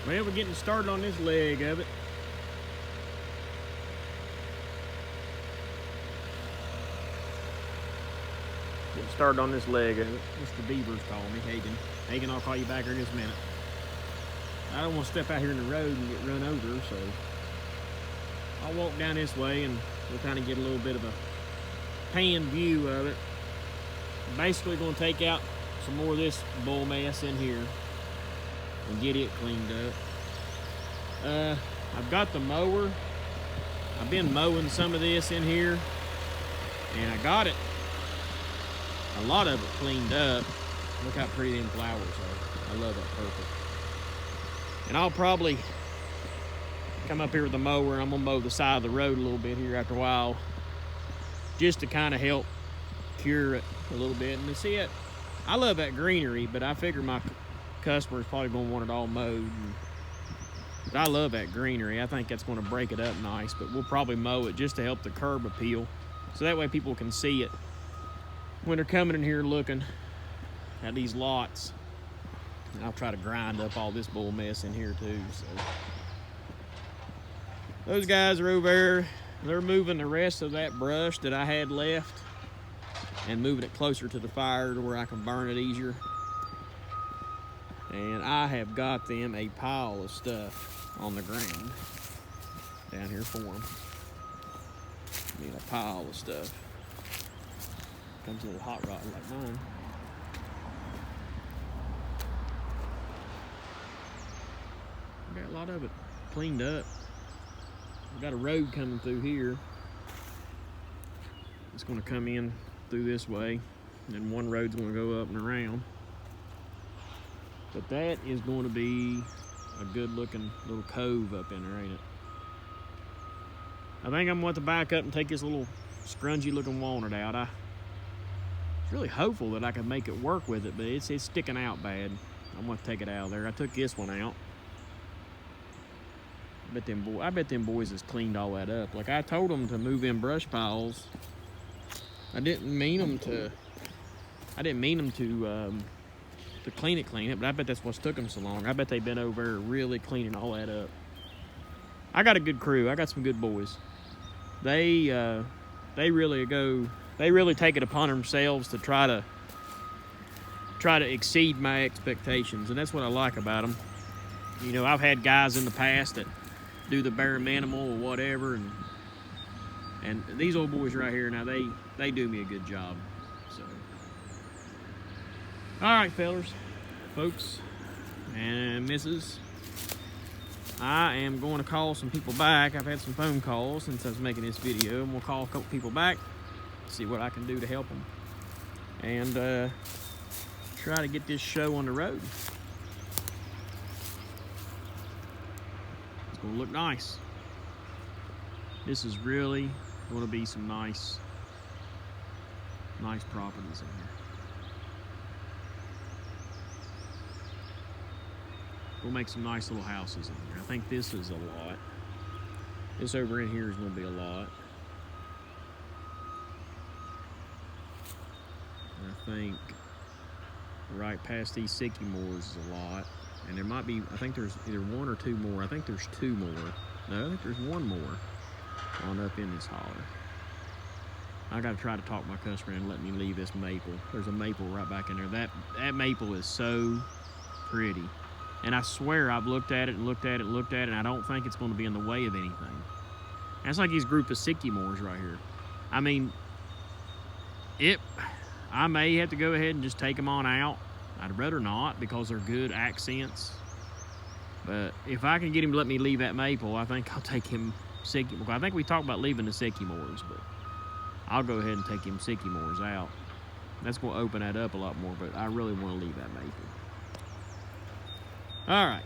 Well, we're getting started on this leg of it. Getting started on this leg of it. Mr. Beaver's calling me, Hagen. Hagen, I'll call you back here in just a minute. I don't want to step out here in the road and get run over, so I'll walk down this way and we'll kind of get a little bit of a pan view of it. I'm basically going to take out some more of this bull mess in here and get it cleaned up. I've got the mower. I've been mowing some of this in here, and I got it, a lot of it cleaned up. Look how pretty them flowers are. I love that purple. And I'll probably come up here with the mower and I'm gonna mow the side of the road a little bit here after a while, just to kind of help cure it a little bit. And to see it, I love that greenery, but I figure my customer's probably gonna want it all mowed. But I love that greenery. I think that's gonna break it up nice, but we'll probably mow it just to help the curb appeal. So that way people can see it when they're coming in here looking at these lots. And I'll try to grind up all this bull mess in here too. So those guys are over there. They're moving the rest of that brush that I had left and moving it closer to the fire to where I can burn it easier. And I have got them a pile of stuff on the ground down here for them. I mean, a pile of stuff. Comes a little hot rod like mine. Got a lot of it cleaned up. We've got a road coming through here. It's going to come in through this way, and then one road's going to go up and around. But that is going to be a good looking little cove up in there, ain't it? I think I'm going to back up and take this little scrungy looking walnut out. I was really hopeful that I could make it work with it, but it's sticking out bad. I'm going to take it out of there. I took this one out. I bet them boys has cleaned all that up. Like I told them to move in brush piles. I didn't mean them to clean it, but I bet that's what's took them so long. I bet they've been over there really cleaning all that up. I got a good crew. I got some good boys. They really take it upon themselves to try to exceed my expectations, and that's what I like about them. You know, I've had guys in the past that do the bare minimal or whatever, and these old boys right here, now they do me a good job. So, all right, fellas, folks, and missus, I am going to call some people back. I've had some phone calls since I was making this video, and we'll call a couple people back, see what I can do to help them, and try to get this show on the road. It's gonna look nice. This is really gonna be some nice properties in here. We'll make some nice little houses in here. I think this is a lot. This over in here is gonna be a lot. And I think right past these sycamores is a lot. And there might be, I think there's either one or two more. I think there's two more. No, I think there's one more on up in this holler. I gotta try to talk my customer and let me leave this maple. There's a maple right back in there. That maple is so pretty. And I swear I've looked at it and looked at it and looked at it, and I don't think it's gonna be in the way of anything. That's like these group of sycamores right here. I mean, I may have to go ahead and just take them on out. I'd rather not, because they're good accents. But if I can get him to let me leave that maple, I think I'll take him sycamore. I think we talked about leaving the sycamores, but I'll go ahead and take him sycamores out. That's going to open that up a lot more, but I really want to leave that maple. All right.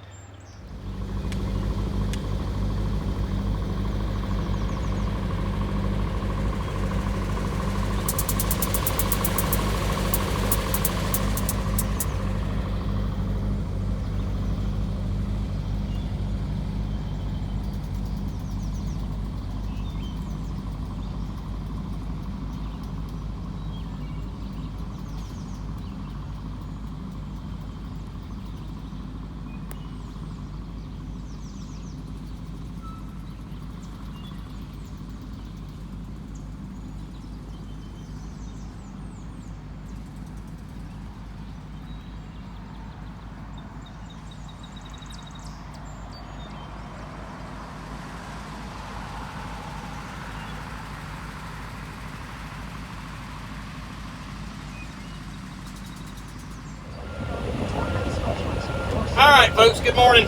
Alright folks, good morning.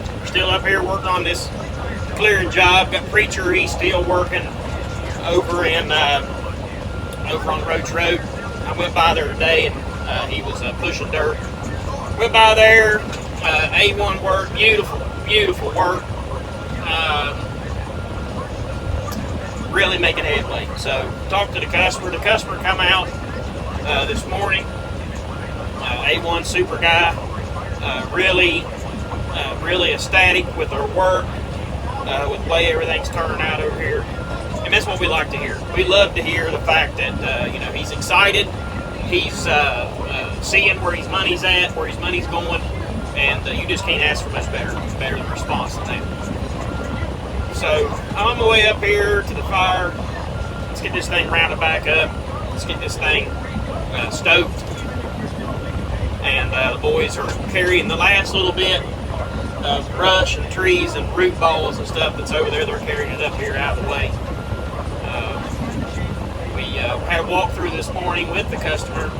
We're still up here working on this clearing job. Got Preacher, he's still working over on Roach Road. I went by there today and he was pushing dirt. Went by there, A1 work, beautiful work. Really making headway. So talked to the customer. The customer come out this morning. A1 super guy. Really ecstatic with our work, with the way everything's turning out over here. And that's what we like to hear. We love to hear the fact that he's excited. He's seeing where his money's at, where his money's going, and you just can't ask for much better response than that. So I'm on my way up here to the fire. Let's get this thing rounded back up. Let's get this thing stoked. And the boys are carrying the last little bit of brush and trees and root balls and stuff that's over there. They're carrying it up here out of the way. We had a walkthrough this morning with the customer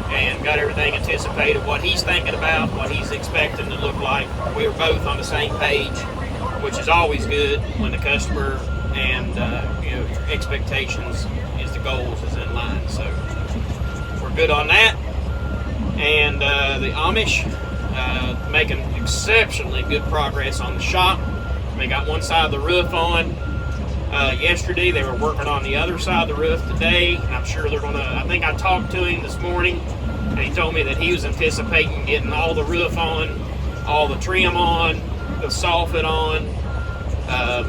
and got everything anticipated, what he's thinking about, what he's expecting to look like. We were both on the same page, which is always good when the customer and your expectations is the goals is in line. So we're good on that. And the Amish making exceptionally good progress on the shop. They got one side of the roof on yesterday. They were working on the other side of the roof today. And I'm sure they're gonna, I think I talked to him this morning and he told me that he was anticipating getting all the roof on, all the trim on, the soffit on. I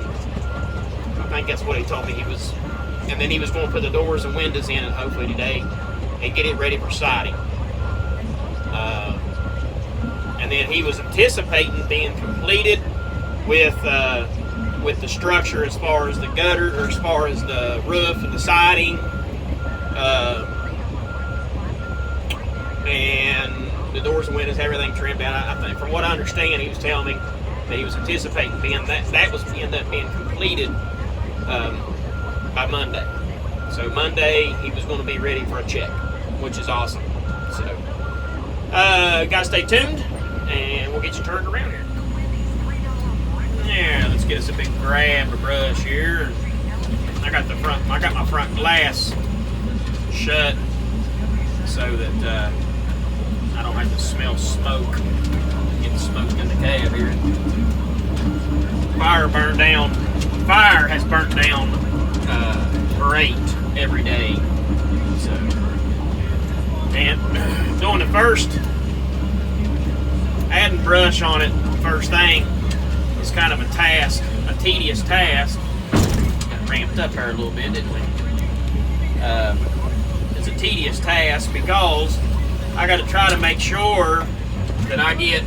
think that's what he told me he was. And then he was going to put the doors and windows in, and hopefully today, and get it ready for siding. And then he was anticipating being completed with the structure as far as the gutter, or as far as the roof and the siding, and the doors and windows, everything trimmed out. I think, from what I understand, he was telling me that he was anticipating being that was end up being completed by Monday. So Monday he was going to be ready for a check, which is awesome. So gotta stay tuned, and we'll get you turned around here. Yeah, let's get us a big grab of brush here. I got my front glass shut so that I don't have to smell smoke. Get the smoke in the cab here. Fire has burnt down great every day. So, and doing the first, adding brush on it first thing is kind of a task, a tedious task. Got ramped up there a little bit, didn't we? It's a tedious task because I got to try to make sure that I get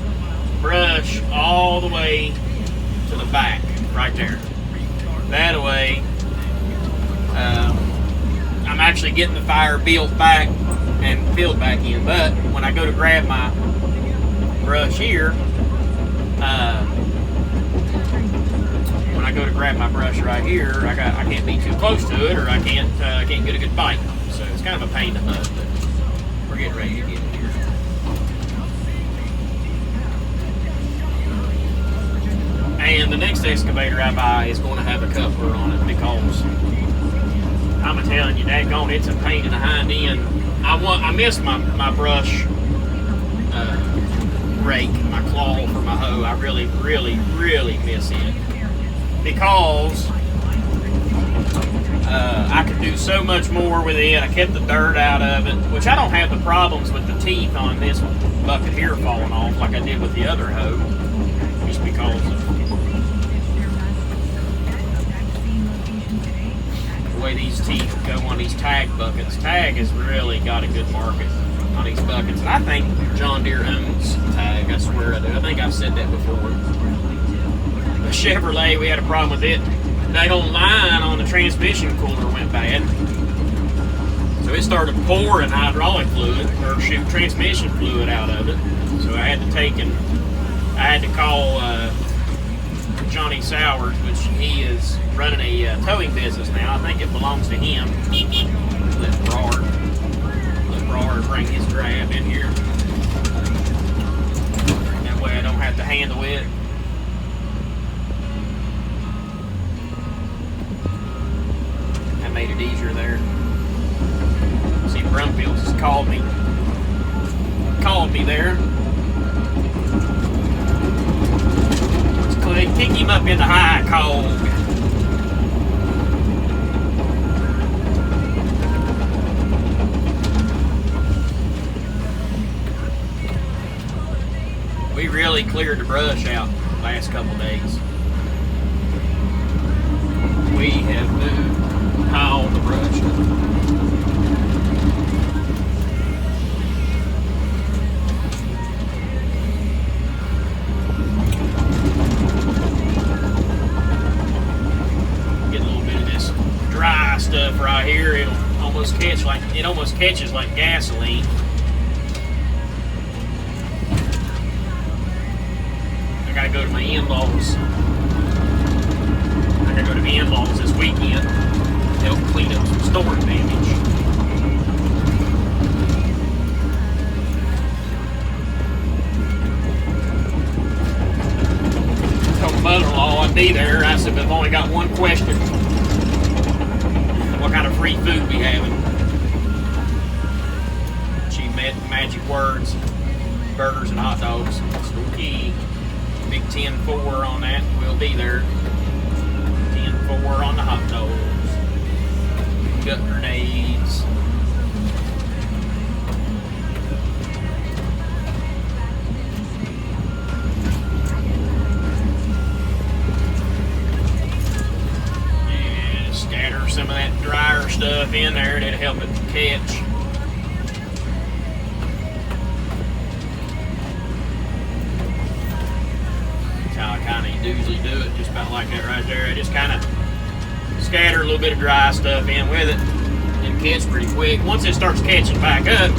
brush all the way to the back, right there. That way, I'm actually getting the fire built back and filled back in. But when I go to grab my brush here, when I go to grab my brush right here, I can't be too close to it, or I can't get a good bite. So it's kind of a pain in the butt. But we're getting ready to get it here. And the next excavator I buy is going to have a coupler on it, because I'm telling you, daggone, it's a pain in the hind end. I miss my brush rake, my claw for my hoe. I really miss it, because I could do so much more with it. I kept the dirt out of it, which I don't have the problems with the teeth on this bucket here falling off like I did with the other hoe, just because of the way these teeth go on these tag buckets. Tag has really got a good market on these buckets, and I think John Deere owns Tag. I swear I do. I think I've said that before. The Chevrolet, we had a problem with it. That old line on the transmission cooler went bad, so it started pouring hydraulic fluid, or transmission fluid out of it. So I had to call Johnny Sowers, which he is running a towing business now. I think it belongs to him. Let Brawler bring his grab in here. handle it. That made it easier there. See, Brumfields has called me there. So they kick him up in the high cog. We really cleared the brush out the last couple days. We have moved all the brush. Get a little bit of this dry stuff right here. It almost catches like gasoline. I gotta go to my in-laws. I gotta go to the in-laws this weekend to help clean up some storm damage. Told my mother-in-law I'd be there. I said, but I've only got one question. What kind of free food we having? She met magic words. Burgers and hot dogs. That's the key. Big 10-4 on that. We'll be there. 10-4 on the hot dogs. Gut grenades. And scatter some of that drier stuff in there. That'll help it catch. Usually do it just about like that right there. I just kind of scatter a little bit of dry stuff in with it and catch pretty quick. Once it starts catching back up,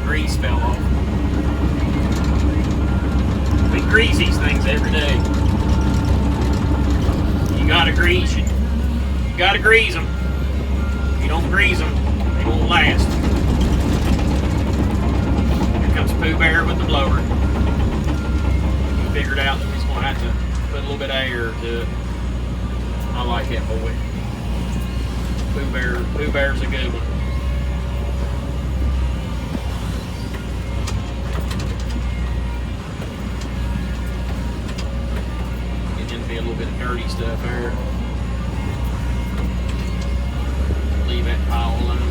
grease fell off. We grease these things every day. You gotta grease it. You gotta grease them. If you don't grease them, they won't last. Here comes Pooh Bear with the blower. He figured out that he's gonna have to put a little bit of air to it. I like that boy. Pooh Bear's a good one. A little bit of dirty stuff there. Leave that pile alone.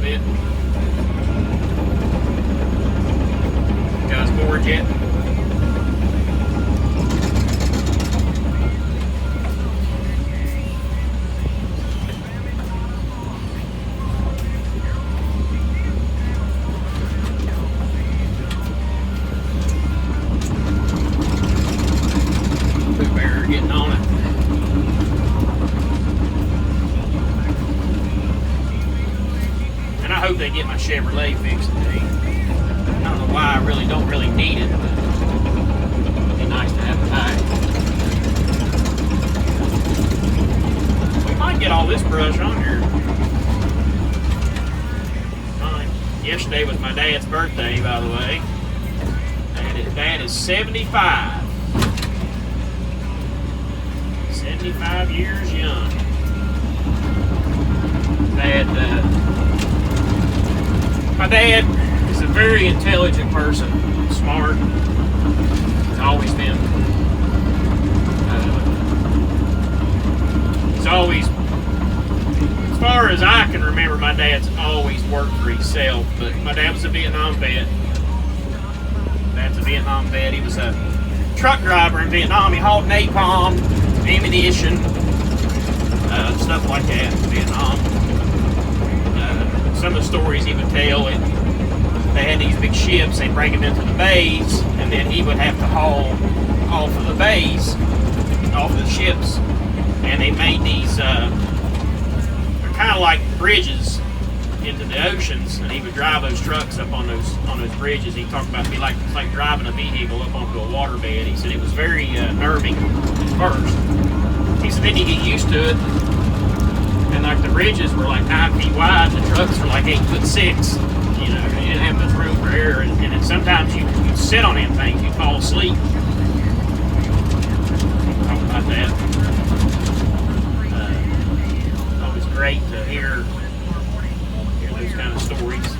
bit. You guys bored yet? Getting on it. And I hope they get my Chevrolet fixed today. I don't know why I don't really need it, but it'd be nice to have it back. We might get all this brush on here. Fine. Yesterday was my dad's birthday, by the way. Dad is 75. 75 years young. My dad is a very intelligent person, smart. He's always been. He's always, as far as I can remember, my dad's always worked for himself. But my dad was a Vietnam vet. Dad's a Vietnam vet. He was a truck driver in Vietnam. He hauled napalm, ammunition, stuff like that in Vietnam. Some of the stories he would tell, they had these big ships, they'd bring them into the bays, and then he would have to haul off of the bays, off of the ships, and they made these, they're kind of like bridges into the oceans, and he would drive those trucks up on those bridges. He talked about it's like driving a vehicle up onto a waterbed. He said it was very nerving at first. He said then you get used to it, and like the bridges were like 9 feet wide, and the trucks were like 8'6". You know, you didn't have much room for air, and then sometimes you'd sit on them things, you'd fall asleep. Talk about that. Always great to hear those kind of stories.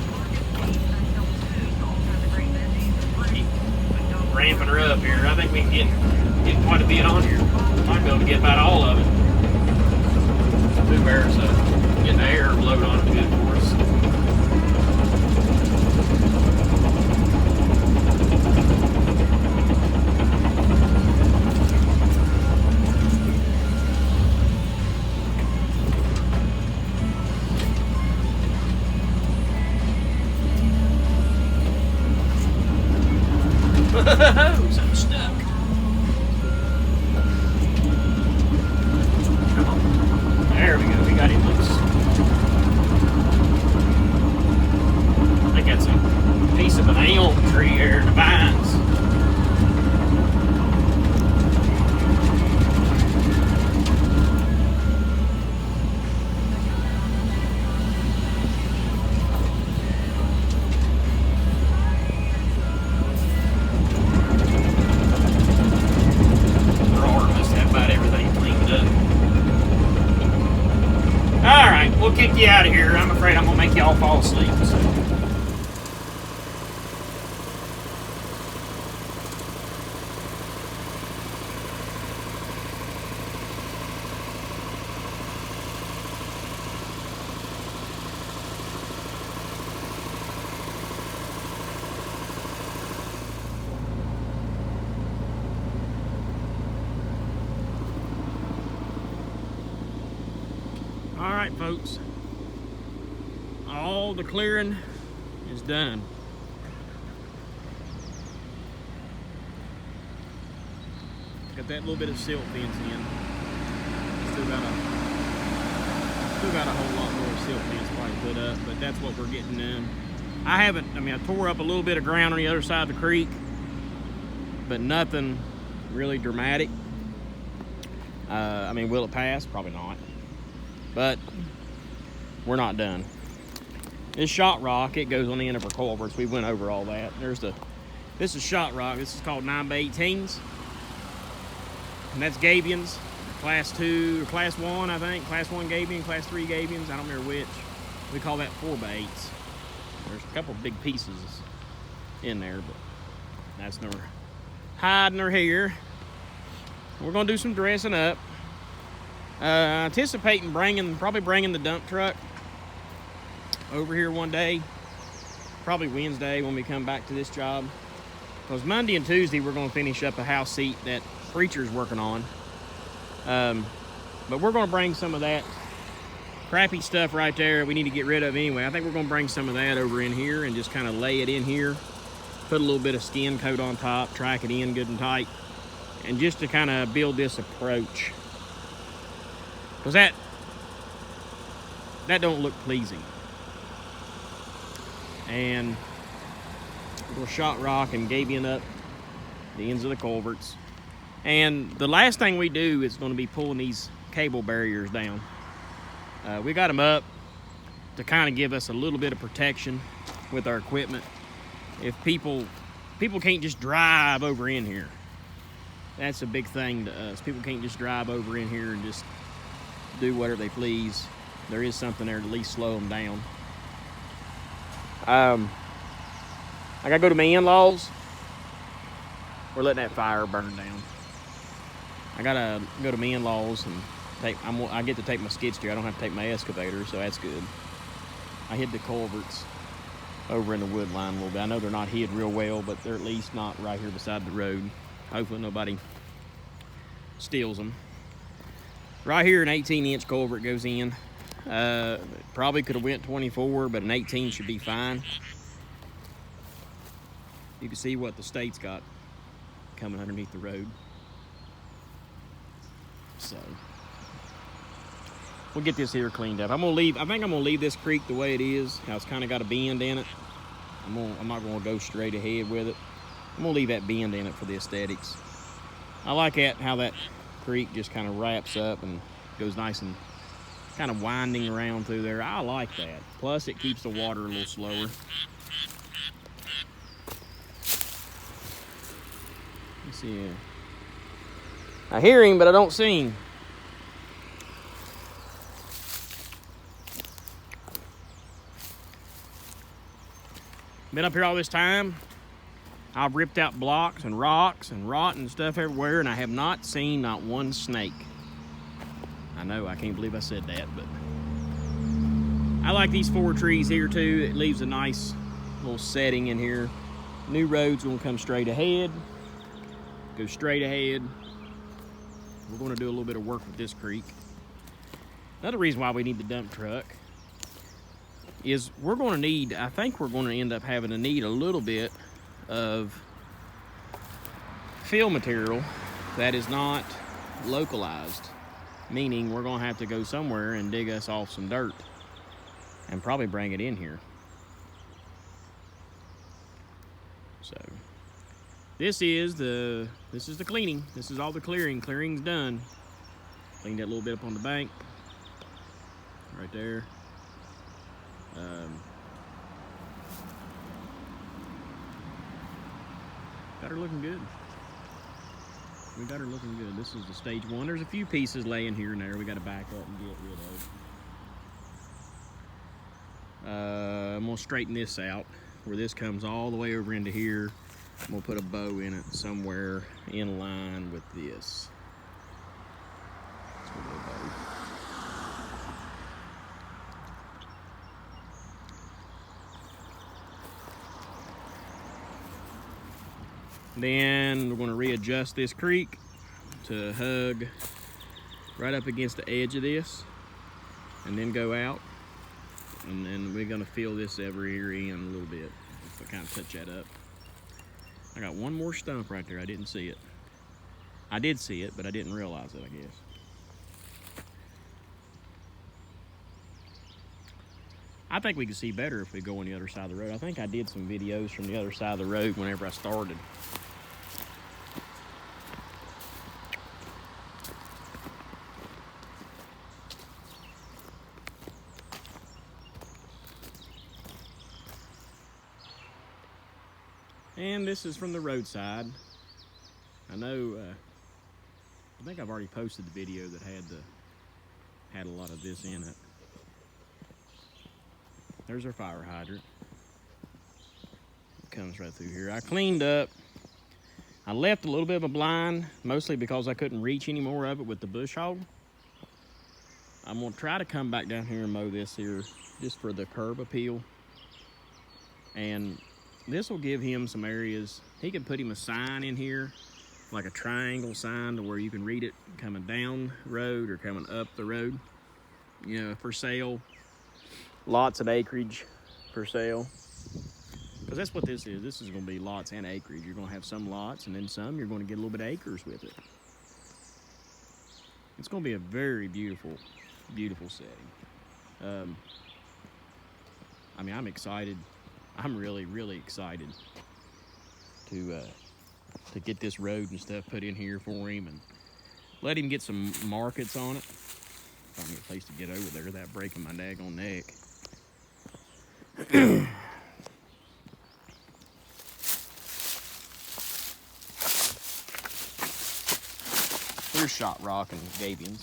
Keep ramping her up here. I think we can get quite a bit on here. Might be able to get about all of it. Two bears getting the air blowed on it good for us. Something stuck. Come on. There we go. We got him loose. I think that's a piece of an elm tree here in the vines. We'll kick you out of here. I'm afraid I'm going to make y'all fall asleep. So. All right, folks. All the clearing is done. Got that little bit of silt fence in. Still got a whole lot more silt fence probably put up, but that's what we're getting done. I tore up a little bit of ground on the other side of the creek, but nothing really dramatic. Will it pass? Probably not. But we're not done. This shot rock, it goes on the end of our culverts. We went over all that. This is shot rock. This is called 9x18s. And that's gabions, class 2 or class 1, I think. Class 1 gabion, class 3 gabions. I don't remember which. We call that 4x8s. There's a couple big pieces in there, but that's never hiding her hair. We're gonna do some dressing up. Anticipating probably bringing the dump truck. over here one day, probably Wednesday when we come back to this job. Because Monday and Tuesday we're going to finish up a house seat that Preacher's working on. But we're going to bring some of that crappy stuff right there we need to get rid of anyway. I think we're going to bring some of that over in here and just kind of lay it in here. Put a little bit of skin coat on top, track it in good and tight. And just to kind of build this approach. Because that don't look pleasing. And we'll shot rock and gabion up the ends of the culverts. And the last thing we do is going to be pulling these cable barriers down. We got them up to kind of give us a little bit of protection with our equipment. If people can't just drive over in here. That's a big thing to us. People can't just drive over in here and just do whatever they please. There is something there to at least slow them down. I gotta go to my in-laws. We're letting that fire burn down. I gotta go to my in-laws and I get to take my skid steer. I don't have to take my excavator, so that's good. I hid the culverts over in the wood line a little bit. I know they're not hid real well, but they're at least not right here beside the road. Hopefully nobody steals them. Right here, an 18-inch culvert goes in. Probably could have went 24, but an 18 should be fine. You can see what the state's got coming underneath the road. So we'll get this here cleaned up. I think I'm gonna leave this creek the way it is. How it's kind of got a bend in it. I'm not gonna go straight ahead with it. I'm gonna leave that bend in it for the aesthetics. I like how that creek just kind of wraps up and goes nice and kind of winding around through there. I like that. Plus it keeps the water a little slower. Let's see here. I hear him, but I don't see him. Been up here all this time. I've ripped out blocks and rocks and rotten stuff everywhere, and I have not seen not one snake. I know, I can't believe I said that, but I like these 4 trees here too. It leaves a nice little setting in here. New road's gonna come straight ahead. Go straight ahead. We're gonna do a little bit of work with this creek. Another reason why we need the dump truck is I think we're gonna end up having to need a little bit of fill material that is not localized. Meaning we're gonna have to go somewhere and dig us off some dirt and probably bring it in here. So this is the cleaning. This is all the clearing. Clearing's done. Cleaned that little bit up on the bank. Right there. Got her looking good. We got her looking good. This is the stage 1. There's a few pieces laying here and there we got to back up and get rid of. I'm going to straighten this out where this comes all the way over into here. I'm going to put a bow in it somewhere in line with this. Let's put a little bow. Then we're going to readjust this creek to hug right up against the edge of this and then go out. And then we're going to fill this every ear in a little bit. If I kind of touch that up. I got one more stump right there. I didn't see it. I did see it, but I didn't realize it, I guess. I think we can see better if we go on the other side of the road. I think I did some videos from the other side of the road whenever I started. And this is from the roadside. I know, I think I've already posted the video that had a lot of this in it. There's our fire hydrant. It comes right through here. I cleaned up. I left a little bit of a blind, mostly because I couldn't reach any more of it with the bush hog. I'm gonna try to come back down here and mow this here just for the curb appeal. And this will give him some areas. He could put him a sign in here, like a triangle sign to where you can read it coming down the road or coming up the road. You know, for sale, lots of acreage for sale. Because that's what this is. This is gonna be lots and acreage. You're gonna have some lots and then some, you're gonna get a little bit of acres with it. It's gonna be a very beautiful, beautiful setting. I mean, I'm excited. I'm really, really excited to get this road and stuff put in here for him and let him get some markets on it. Find me a place to get over there without breaking my daggone neck. Here's Shot Rock and Gabions.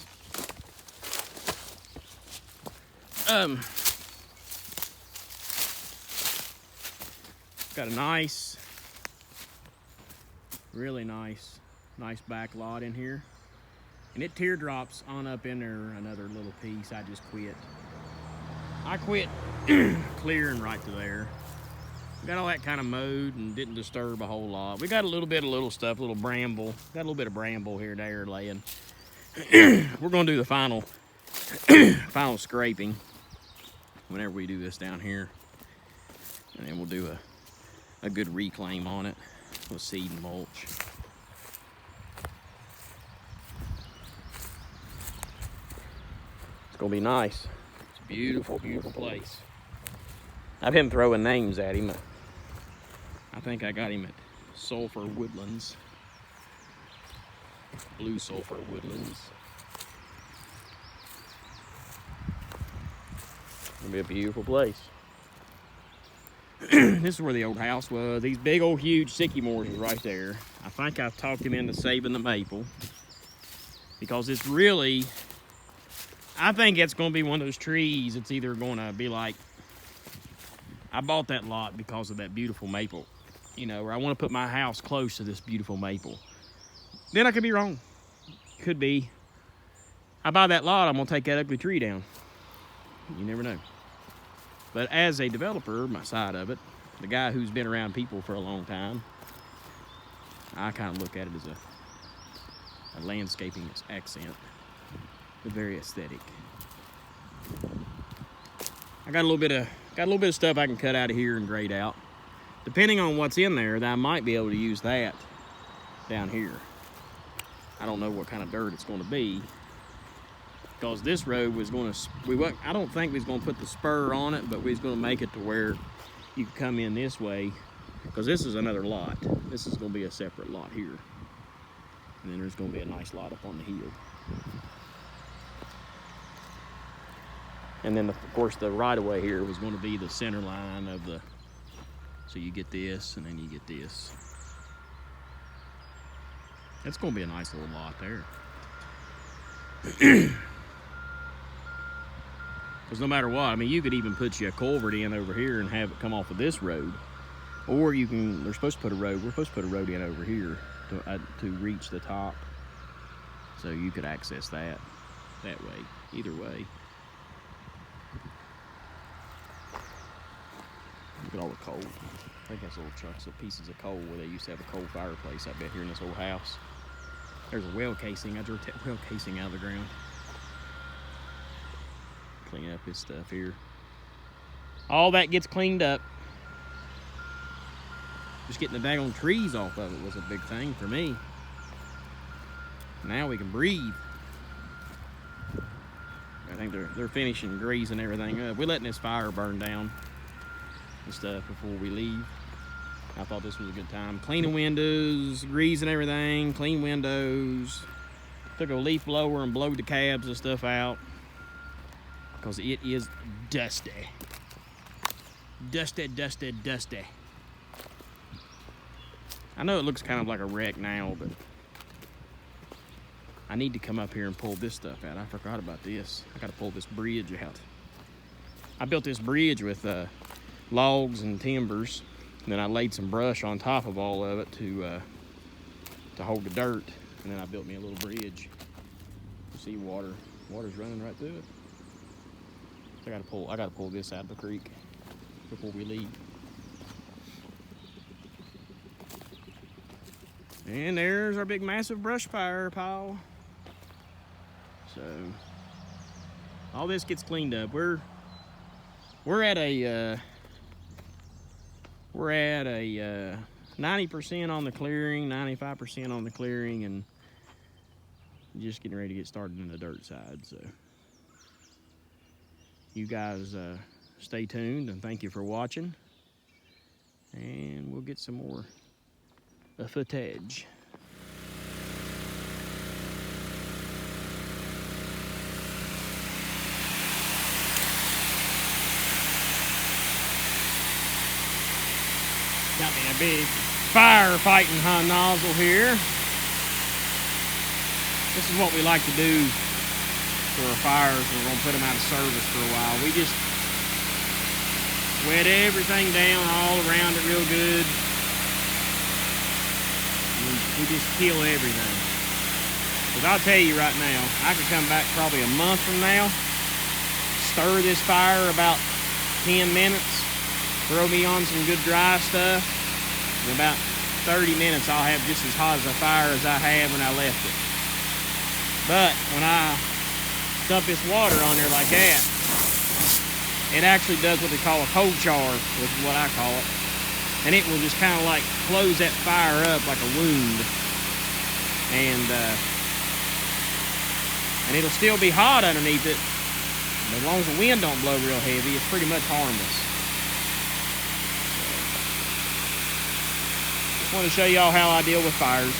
Got a nice, really nice back lot in here. And it teardrops on up in there another little piece. I just quit. I quit clearing right to there. Got all that kind of mowed and didn't disturb a whole lot. We got a little bit of little stuff, little bramble. Got a little bit of bramble here and there laying. We're gonna do the final scraping whenever we do this down here. And then we'll do a good reclaim on it with seed and mulch. It's gonna be nice. It's a beautiful, beautiful place. I've been throwing names at him. I think I got him at Sulphur Woodlands. Blue Sulphur Woodlands. It'll be a beautiful place. This is where the old house was. These big old huge sycamores is right there. I think I've talked him into saving the maple because it's really, I think it's going to be one of those trees. It's either going to be like, I bought that lot because of that beautiful maple, you know, where I want to put my house close to this beautiful maple. Then I could be wrong. Could be. I buy that lot, I'm going to take that ugly tree down. You never know. But as a developer, my side of it, the guy who's been around people for a long time, I kind of look at it as a landscaping accent. It's very aesthetic. I got a little bit of stuff I can cut out of here and grade out. Depending on what's in there, that I might be able to use that down here. I don't know what kind of dirt it's going to be. Because this road was going to, I don't think we was going to put the spur on it, but we was going to make it to where you could come in this way. Because this is another lot. This is going to be a separate lot here. And then there's going to be a nice lot up on the hill. And then, of course, the right-of-way here was going to be the center line of the, so you get this, and then you get this. It's going to be a nice little lot there. Because no matter what, I mean, you could even put you a culvert in over here and have it come off of this road. Or you can, they're supposed to put a road, we're supposed to put a road in over here to reach the top. So you could access that way, either way. Look at all the coal. I think that's little chunks of pieces of coal where they used to have a coal fireplace, I bet, here in this old house. There's a well casing. I drew that well casing out of the ground. Clean up his stuff here. All that gets cleaned up. Just getting the daggone trees off of it was a big thing for me. Now we can breathe. I think they're finishing greasing everything up. We're letting this fire burn down and stuff before we leave. I thought this was a good time. Cleaning windows, greasing everything, clean windows. Took a leaf blower and blowed the cabs and stuff out. Because it is dusty. Dusty, dusty, dusty. I know it looks kind of like a wreck now, but I need to come up here and pull this stuff out. I forgot about this. I got to pull this bridge out. I built this bridge with logs and timbers. And then I laid some brush on top of all of it to hold the dirt. And then I built me a little bridge for seawater. Water's running right through it. I gotta pull this out of the creek before we leave. And there's our big massive brush fire pile. So all this gets cleaned up. We're at a 90% on the clearing, 95% on the clearing, and just getting ready to get started in the dirt side. So you guys stay tuned, and thank you for watching. And we'll get some more footage. Got me a big firefighting nozzle here. This is what we like to do for our fires. We're gonna put them out of service for a while. We just wet everything down all around it real good. We just kill everything. Because I'll tell you right now, I could come back probably a month from now, stir this fire about 10 minutes, throw me on some good dry stuff. In about 30 minutes, I'll have just as hot as a fire as I had when I left it. But when I dump this water on there like that, it actually does what they call a cold char, which is what I call it. And it will just kind of like close that fire up like a wound. And it'll still be hot underneath it. But as long as the wind don't blow real heavy, it's pretty much harmless. Just want to show y'all how I deal with fires.